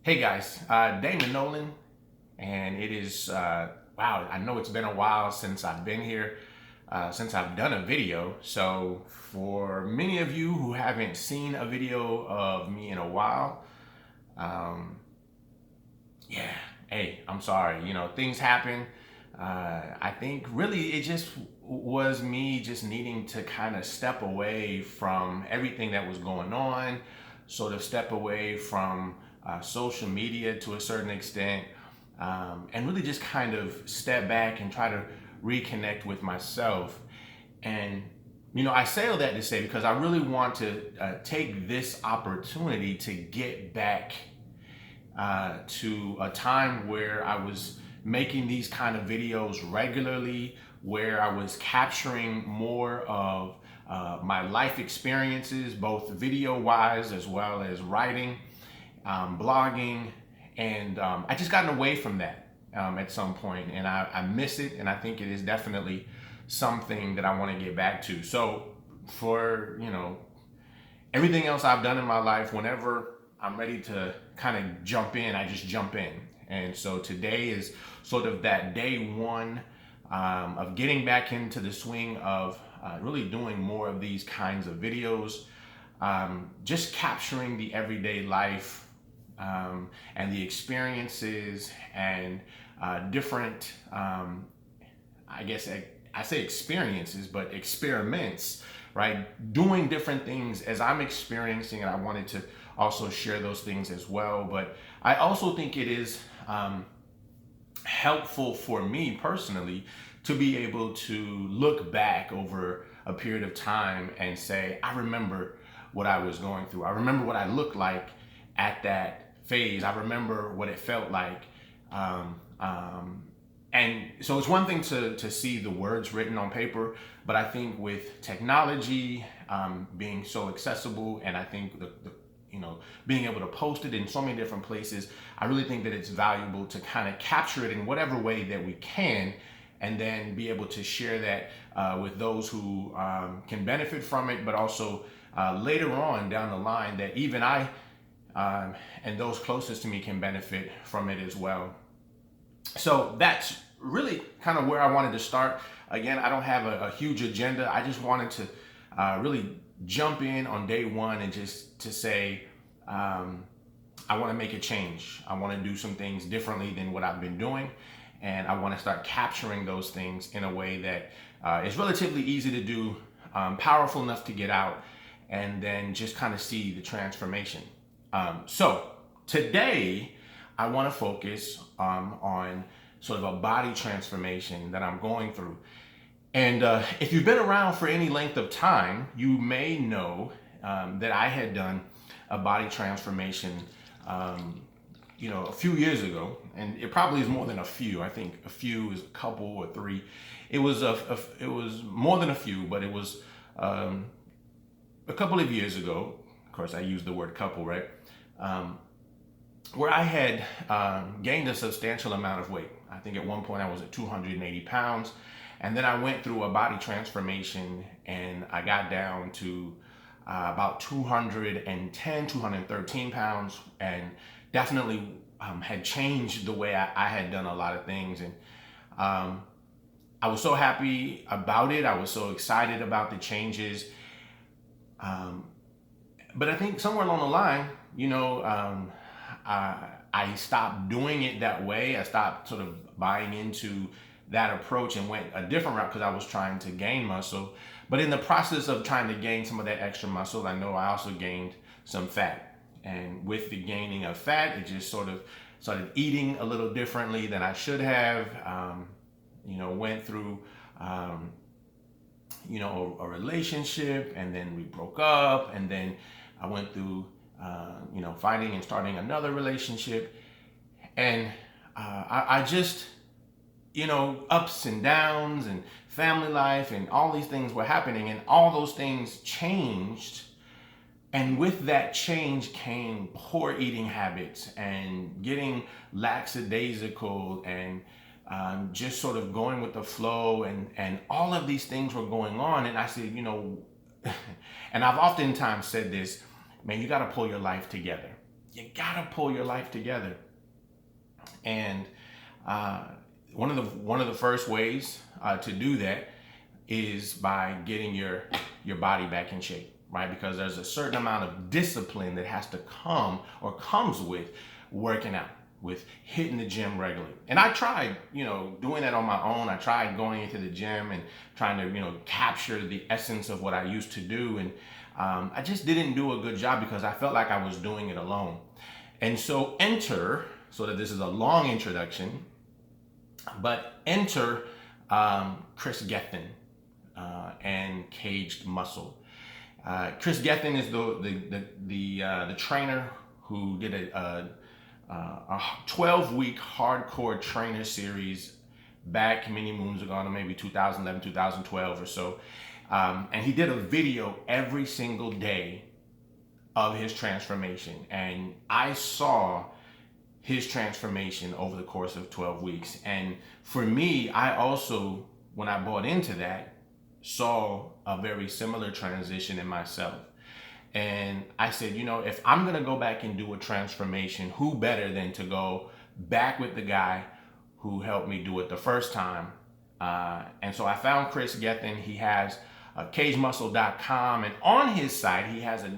Hey guys, Damon Nolan, and it is, wow, I know it's been a while since I've been here, since I've done a video. So for many of you who haven't seen a video of me in a while, um, yeah, hey, I'm sorry, things happen. I think really it just was me just needing to kind of step away from everything that was going on, sort of step away from social media to a certain extent, and really just kind of step back and try to reconnect with myself. And I say all that to say because I really want to take this opportunity to get back to a time where I was making these kind of videos regularly, where I was capturing more of my life experiences, both video wise as well as writing, blogging, and I just gotten away from that at some point, and I miss it, and I think it is definitely something that I want to get back to. So for everything else I've done in my life, whenever I'm ready to kind of jump in, I just jump in. And so today is sort of that day one of getting back into the swing of really doing more of these kinds of videos, just capturing the everyday life and the experiences and different, I guess I say experiences, but experiments, right? Doing different things as I'm experiencing, and I wanted to also share those things as well. But I also think it is helpful for me personally to be able to look back over a period of time and say, I remember what I was going through. I remember what I looked like at that phase. I remember what it felt like. And so it's one thing to see the words written on paper, but I think with technology being so accessible, and I think the being able to post it in so many different places, I really think that it's valuable to kind of capture it in whatever way that we can, and then be able to share that with those who can benefit from it, but also later on down the line that even I and those closest to me can benefit from it as well. So that's really kind of where I wanted to start. Again, I don't have a huge agenda. I just wanted to really jump in on day one and just to say, I want to make a change. I want to do some things differently than what I've been doing. And I want to start capturing those things in a way that is relatively easy to do, powerful enough to get out, and then just kind of see the transformation. So today, I want to focus on sort of a body transformation that I'm going through. And if you've been around for any length of time, you may know that I had done a body transformation, a few years ago, and it probably is more than a few. I think a few is a couple or three. It was it was more than a few, but it was a couple of years ago. Of course, I use the word couple, right? Where I had gained a substantial amount of weight. I think at one point I was at 280 pounds. And then I went through a body transformation and I got down to about 210, 213 pounds, and definitely had changed the way I had done a lot of things. And I was so happy about it. I was so excited about the changes. But I think somewhere along the line, I stopped doing it that way. I stopped sort of buying into that approach and went a different route because I was trying to gain muscle. But in the process of trying to gain some of that extra muscle, I know I also gained some fat. And with the gaining of fat, it just sort of started eating a little differently than I should have. Went through, a relationship, and then we broke up, and then I went through finding and starting another relationship. And I just, ups and downs and family life and all these things were happening, and all those things changed. And with that change came poor eating habits and getting lackadaisical and just sort of going with the flow, and all of these things were going on. And I said, and I've oftentimes said this, man, you got to pull your life together. you gotta pull your life together. And one of the first ways to do that is by getting your body back in shape, right? Because there's a certain amount of discipline that has to come or comes with working out, with hitting the gym regularly. And I tried, doing that on my own. I tried going into the gym and trying to, capture the essence of what I used to do. And I just didn't do a good job because I felt like I was doing it alone. And so so that this is a long introduction, but enter Kris Gethin and Kaged Muscle. Kris Gethin is the trainer who did a 12-week hardcore trainer series back many moons ago, maybe 2011, 2012 or so. And he did a video every single day of his transformation. And I saw his transformation over the course of 12 weeks. And for me, I also, when I bought into that, saw a very similar transition in myself. And I said, if I'm gonna go back and do a transformation, who better than to go back with the guy who helped me do it the first time? And so I found Kris Gethin. He has kagemuscle.com, and on his site, he has a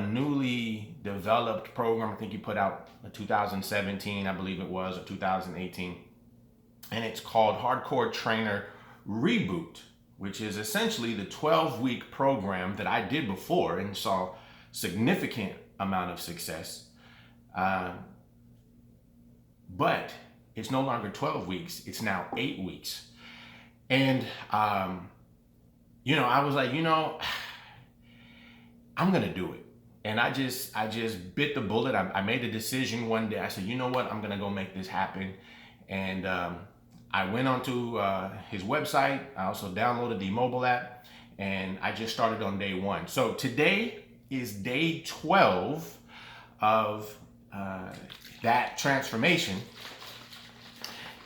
newly developed program. I think he put out 2017, I believe it was, or 2018. And it's called Hardcore Trainer Reboot, which is essentially the 12-week program that I did before and saw significant amount of success. But it's no longer 12 weeks, it's now 8 weeks. And, I was like, I'm gonna do it. And I just bit the bullet. I made a decision one day. I said, you know what, I'm gonna go make this happen. And I went onto his website. I also downloaded the mobile app, and I just started on day 1. So today is day 12 of that transformation.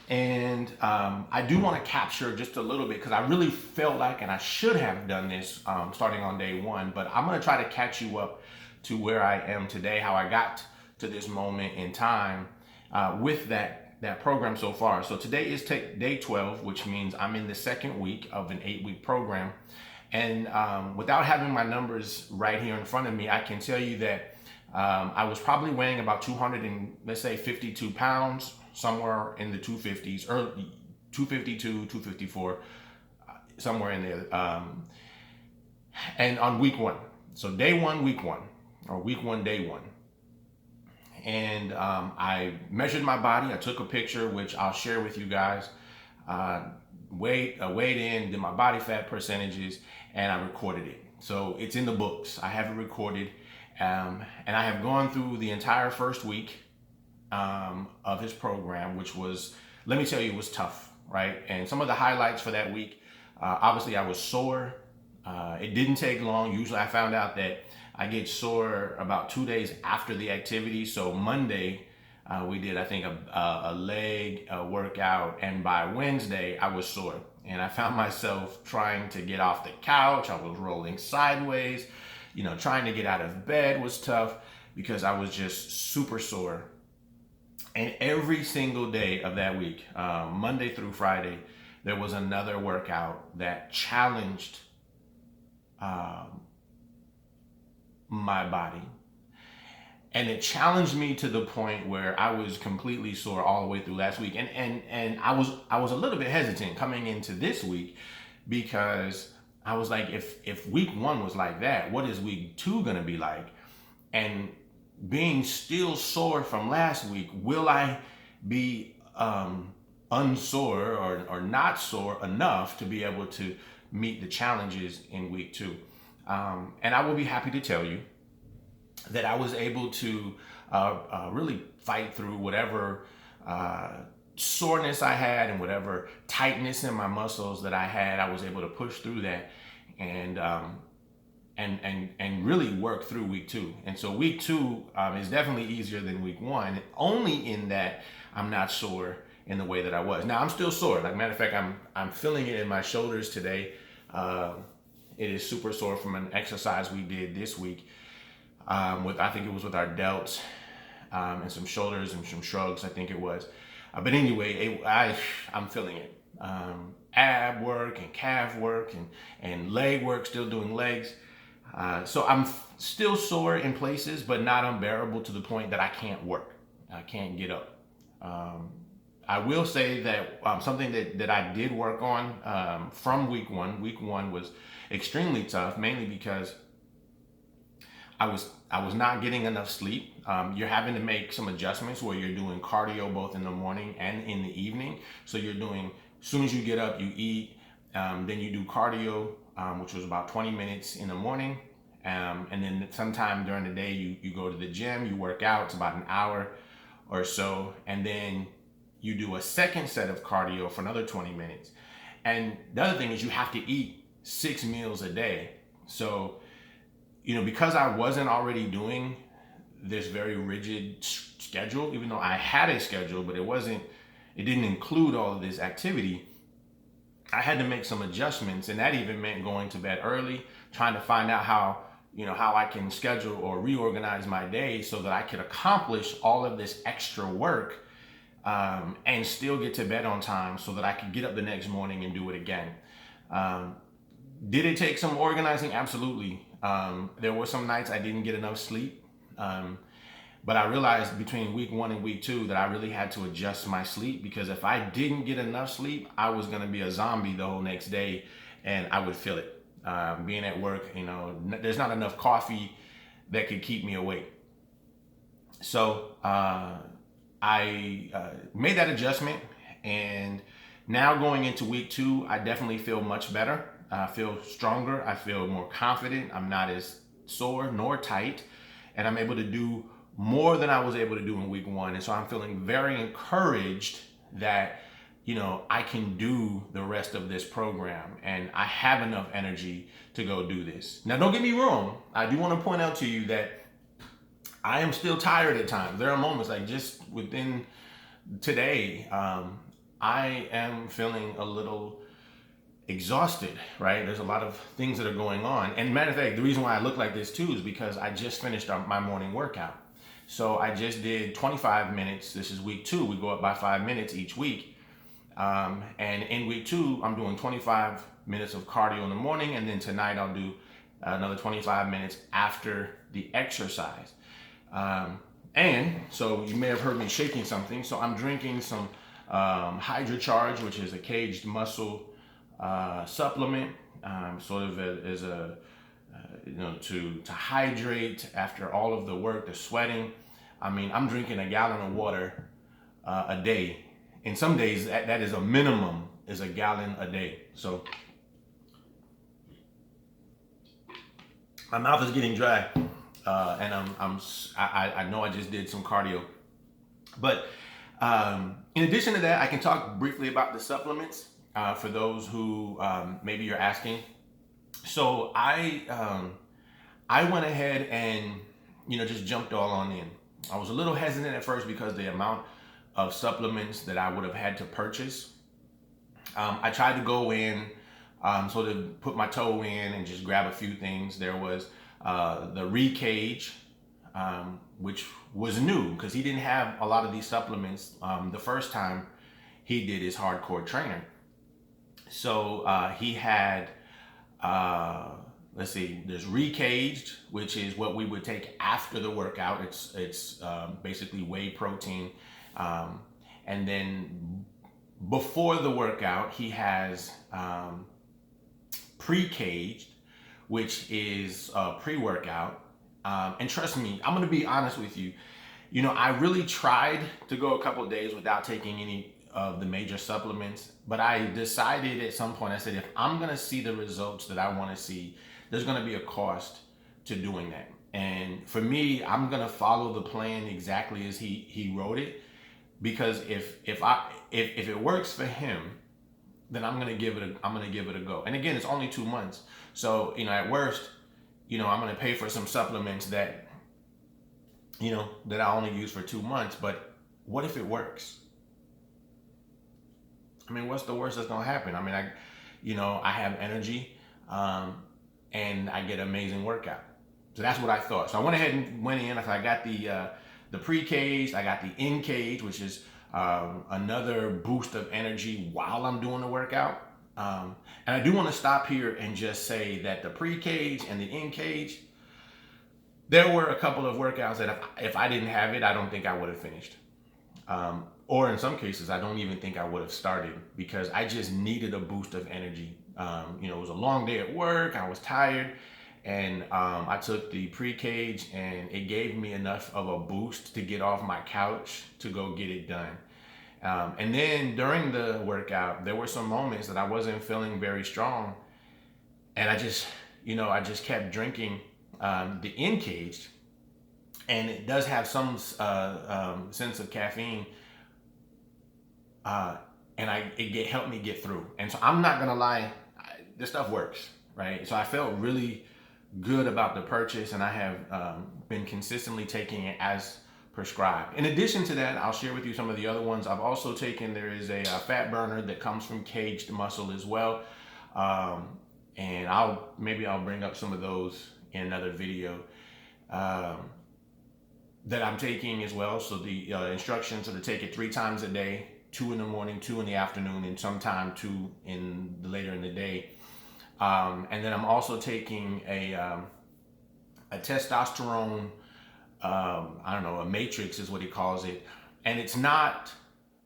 And I do want to capture just a little bit because I really felt like, and I should have done this starting on day 1, but I'm going to try to catch you up to where I am today, how I got to this moment in time with that program so far. So today is day 12, which means I'm in the second week of an 8-week program. And without having my numbers right here in front of me, I can tell you that I was probably weighing about 252 pounds, somewhere in the 250s, or 252, 254, somewhere in there. And on week 1, so day 1, week 1, or week 1, day 1. And I measured my body. I took a picture, which I'll share with you guys. Weighed in, did my body fat percentages, and I recorded it. So it's in the books. I have it recorded. And I have gone through the entire first week of his program, which was, let me tell you, it was tough, right? And some of the highlights for that week, obviously I was sore. It didn't take long. Usually I found out that I get sore about 2 days after the activity. So Monday, we did, I think, a leg workout, and by Wednesday I was sore. And I found myself trying to get off the couch. I was rolling sideways. Trying to get out of bed was tough because I was just super sore. And every single day of that week, Monday through Friday, there was another workout that challenged my body. And it challenged me to the point where I was completely sore all the way through last week. And I was a little bit hesitant coming into this week because I was like, if week 1 was like that, what is week 2 gonna be like? And being still sore from last week, will I be unsore or not sore enough to be able to meet the challenges in week 2? And I will be happy to tell you that I was able to really fight through whatever soreness I had and whatever tightness in my muscles that I had. I was able to push through that and really work through week 2. And so week 2 is definitely easier than week 1, only in that I'm not sore in the way that I was. Now I'm still sore. Like, matter of fact, I'm feeling it in my shoulders today. It is super sore from an exercise we did this week. I think it was with our delts, and some shoulders and some shrugs, I think it was. But anyway, I'm feeling it. Ab work and calf work and leg work, still doing legs. So I'm still sore in places, but not unbearable to the point that I can't work. I can't get up. I will say that something that I did work on from week one. Week one was extremely tough, mainly because I was not getting enough sleep. You're having to make some adjustments where you're doing cardio both in the morning and in the evening. So you're doing, as soon as you get up, you eat, then you do cardio, which was about 20 minutes in the morning. And then sometime during the day, you go to the gym, you work out, it's about an hour or so. And then you do a second set of cardio for another 20 minutes. And the other thing is you have to eat 6 meals a day. So, because I wasn't already doing this very rigid schedule, even though I had a schedule, but it didn't include all of this activity, I had to make some adjustments. And that even meant going to bed early, trying to find out how I can schedule or reorganize my day so that I could accomplish all of this extra work, and still get to bed on time so that I could get up the next morning and do it again. Did it take some organizing? Absolutely. There were some nights I didn't get enough sleep. But I realized between week one and week two that I really had to adjust my sleep, because if I didn't get enough sleep, I was going to be a zombie the whole next day and I would feel it. Being at work, there's not enough coffee that could keep me awake. So I made that adjustment, and now going into week two, I definitely feel much better. I feel stronger. I feel more confident. I'm not as sore nor tight, and I'm able to do more than I was able to do in week one. And so I'm feeling very encouraged that, I can do the rest of this program and I have enough energy to go do this. Now, don't get me wrong. I do want to point out to you that I am still tired at times. There are moments like just within today, I am feeling a little exhausted, right? There's a lot of things that are going on. And matter of fact, the reason why I look like this too is because I just finished my morning workout. So I just did 25 minutes. This is week two. We go up by 5 minutes each week. And in week two, I'm doing 25 minutes of cardio in the morning. And then tonight I'll do another 25 minutes after the exercise. And so you may have heard me shaking something. So I'm drinking some Hydra Charge, which is a caged muscle supplement, sort of as a to hydrate after all of the work, the sweating. I mean, I'm drinking a gallon of water a day. And some days that is a minimum, is a gallon a day. So my mouth is getting dry, and I know I just did some cardio. But in addition to that, I can talk briefly about the supplements for those who maybe you're asking. So I went ahead and just jumped all on in. I was a little hesitant at first because the amount of supplements that I would have had to purchase. I tried to go in, sort of put my toe in and just grab a few things. There was the re-kaged, which was new because he didn't have a lot of these supplements the first time he did his hardcore trainer. So he had, let's see, there's re-kaged, which is what we would take after the workout. It's basically whey protein. And then before the workout, he has pre-kaged, which is pre-workout. And trust me, I'm going to be honest with you. I really tried to go a couple of days without taking any of the major supplements, but I decided at some point, I said, if I'm going to see the results that I want to see, there's going to be a cost to doing that. And for me, I'm going to follow the plan exactly as he wrote it, because if it works for him, then I'm going to give it a go. And again, it's only 2 months. So, at worst, I'm going to pay for some supplements that I only use for 2 months. But what if it works? I mean, what's the worst that's going to happen? I mean, I have energy, and I get amazing workout. So that's what I thought. So I went ahead and went in. I got the pre-kaged, I got the in-kaged, which is another boost of energy while I'm doing the workout. And I do want to stop here and just say that the pre-kaged and the in-kaged, there were a couple of workouts that if I didn't have it, I don't think I would have finished. Or in some cases, I don't even think I would have started because I just needed a boost of energy. It was a long day at work. I was tired. And I took the pre-kaged and it gave me enough of a boost to get off my couch to go get it done. And then during the workout, there were some moments that I wasn't feeling very strong. And I just kept drinking the in-kaged. And it does have some sense of caffeine. And it helped me get through. And so I'm not gonna lie, this stuff works, right? So I felt really good about the purchase, and I have been consistently taking it as prescribed. In addition to that, I'll share with you some of the other ones I've also taken. There is a fat burner that comes from Kaged Muscle as well, and I'll bring up some of those in another video that I'm taking as well. So the instructions are to take it 3 times a day, 2 in the morning, 2 in the afternoon, and sometime 2 later in the day. And then I'm also taking a testosterone, a matrix is what he calls it. And it's not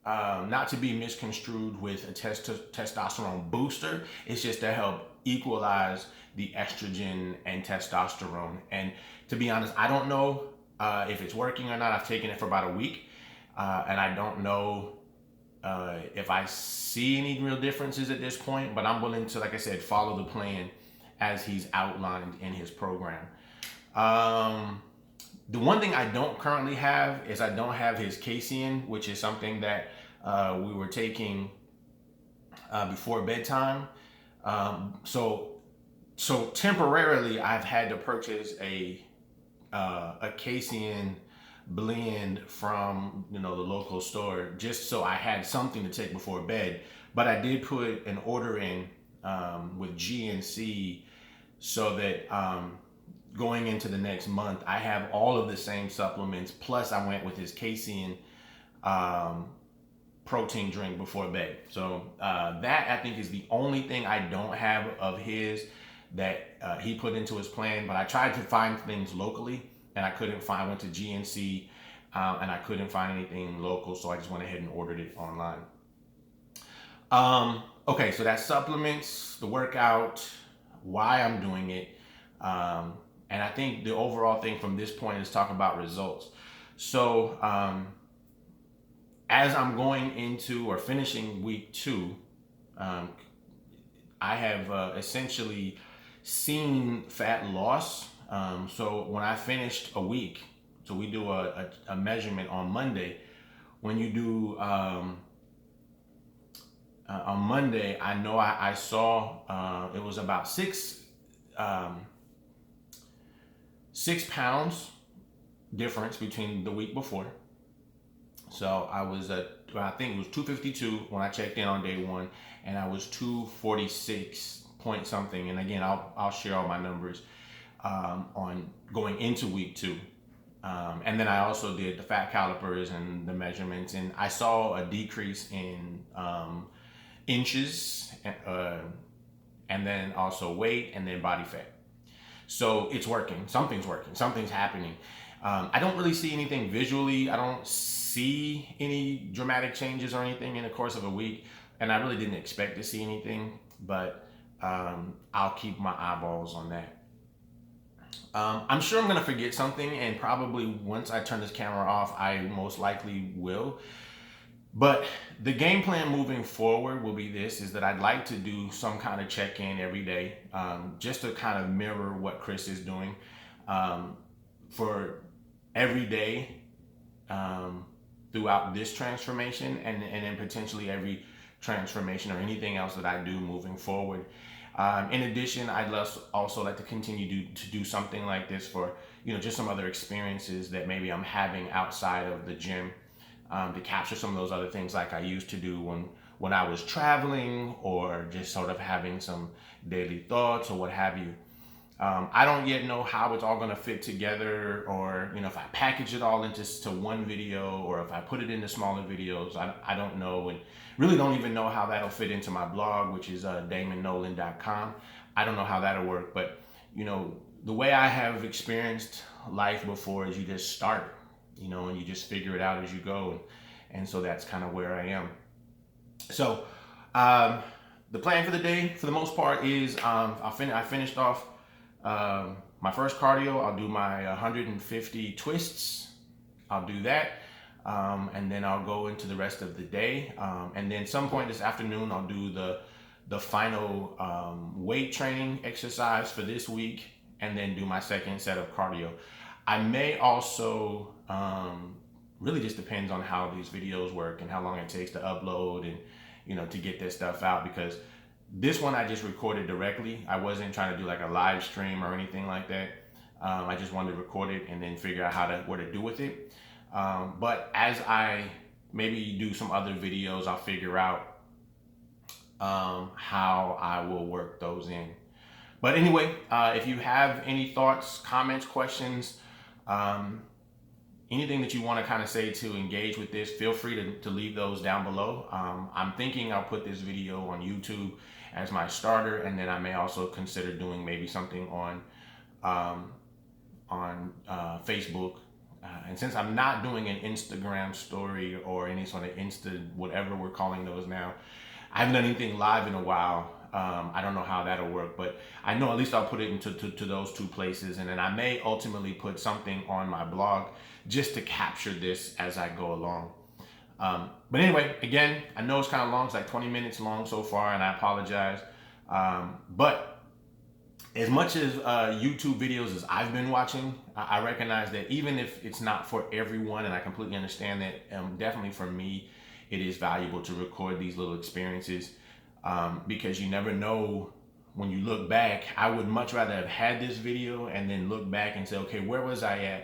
to be misconstrued with a testosterone booster. It's just to help equalize the estrogen and testosterone. And to be honest, I don't know if it's working or not. I've taken it for about a week, and I don't know if I see any real differences at this point, but I'm willing to, like I said, follow the plan as he's outlined in his program. The one thing I don't currently have is I don't have his casein, which is something that we were taking before bedtime. So temporarily I've had to purchase a casein blend from the local store just so I had something to take before bed. But I did put an order in with GNC so that going into the next month I have all of the same supplements, plus I went with his casein protein drink before bed. So that I think is the only thing I don't have of his that he put into his plan. But I tried to find things locally and I couldn't find. I went to GNC and I couldn't find anything local, so I just went ahead and ordered it online. Okay, so that's supplements, the workout, why I'm doing it, and I think the overall thing from this point is talk about results. So as I'm going into or finishing week 2, I have essentially seen fat loss. So when I finished a week, so we do a measurement on Monday. When you do on Monday, I know I saw it was about 6 pounds difference between the week before. So I was I think it was 252 when I checked in on day 1, and I was 246 point something. And again, I'll share all my numbers on going into week 2. And then I also did the fat calipers and the measurements, and I saw a decrease in inches, and then also weight, and then body fat. So it's working. Something's working. Something's happening. I don't really see anything visually. I don't see any dramatic changes or anything in the course of a week, and I really didn't expect to see anything, but I'll keep my eyeballs on that. I'm sure I'm going to forget something, and probably once I turn this camera off, I most likely will. But the game plan moving forward will be this, is that I'd like to do some kind of check-in every day, just to kind of mirror what Kris is doing for every day throughout this transformation, and then potentially every transformation or anything else that I do moving forward. In addition, I'd also like to continue to do something like this for, just some other experiences that maybe I'm having outside of the gym, to capture some of those other things like I used to do when I was traveling, or just sort of having some daily thoughts or what have you. I don't yet know how it's all going to fit together, or if I package it all into one video, or if I put it into smaller videos. I don't know, and really don't even know how that'll fit into my blog, which is damondnolan.com. I don't know how that'll work, but the way I have experienced life before is you just start, and you just figure it out as you go, and so that's kind of where I am. So the plan for the day, for the most part, is I finished off my first cardio. I'll do my 150 twists. I'll do that. And then I'll go into the rest of the day. And then some point this afternoon, I'll do the final weight training exercise for this week, and then do my second set of cardio. I may also, really just depends on how these videos work and how long it takes to upload and, to get this stuff out, because this one I just recorded directly. I wasn't trying to do like a live stream or anything like that. I just wanted to record it and then figure out what to do with it. But as I maybe do some other videos, I'll figure out how I will work those in. But anyway, if you have any thoughts, comments, questions, anything that you want to kind of say to engage with this, feel free to leave those down below. I'm thinking I'll put this video on YouTube as my starter, and then I may also consider doing maybe something on Facebook. And since I'm not doing an Instagram story or any sort of whatever we're calling those now, I haven't done anything live in a while. I don't know how that'll work, but I know at least I'll put it into those two places, and then I may ultimately put something on my blog just to capture this as I go along. But anyway, again, I know it's kind of long. It's like 20 minutes long so far, and I apologize. But as much as YouTube videos as I've been watching, I recognize that even if it's not for everyone, and I completely understand that, definitely for me, it is valuable to record these little experiences, because you never know when you look back. I would much rather have had this video and then look back and say, okay, where was I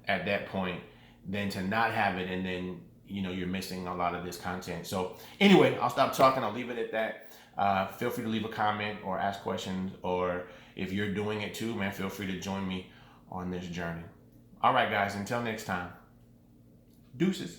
at that point, than to not have it and then you're missing a lot of this content. So anyway, I'll stop talking. I'll leave it at that. Feel free to leave a comment or ask questions, or if you're doing it too, man, feel free to join me on this journey. All right, guys, until next time, deuces.